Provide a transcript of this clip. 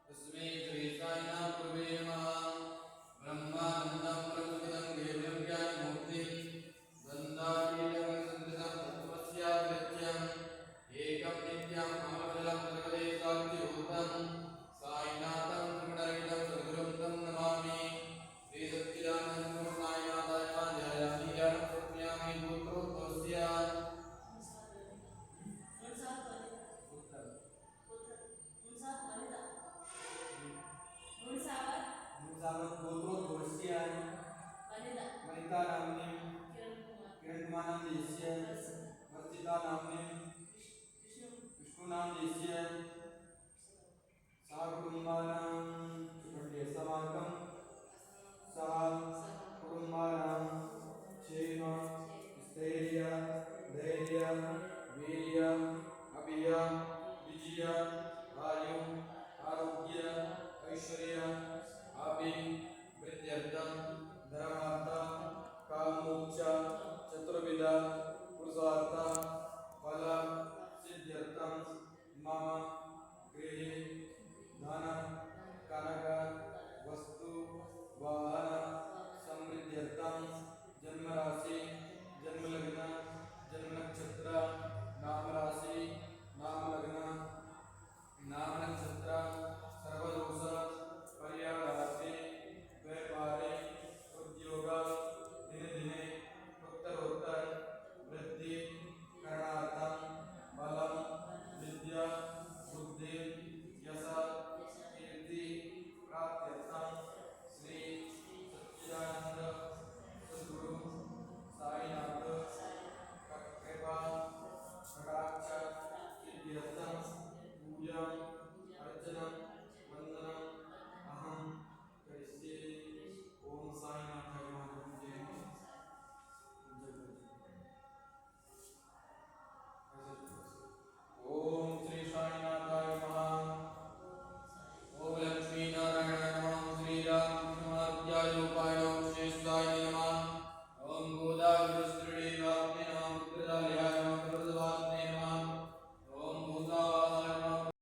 तस्मै श्री साईनाथ गुरुवे नमः। ब्रह्मानन्दं ब्रह्मविदं देवं ज्ञानमूर्तिं गन्धातीतं संस्कृतं तत्त्वस्याग्रत्यम् एकं नित्यं अमरजलं सर्वदेशाद्यभूतं साईनाथं त्रिगुणरहितं सद्गुरुं तं नमामि। श्री सच्चिदानन्दं साईनाथाय ध्यायामि ध्यानं समर्पयामि पुत्रोद्भवस्य मुसावर गोत्रोद्भवस्य वनिता नाम्नीं किरणकुमार नामधेयस्य वर्तिका नाम्नीं विष्णु नामधेयस्य सहकुटुम्बानां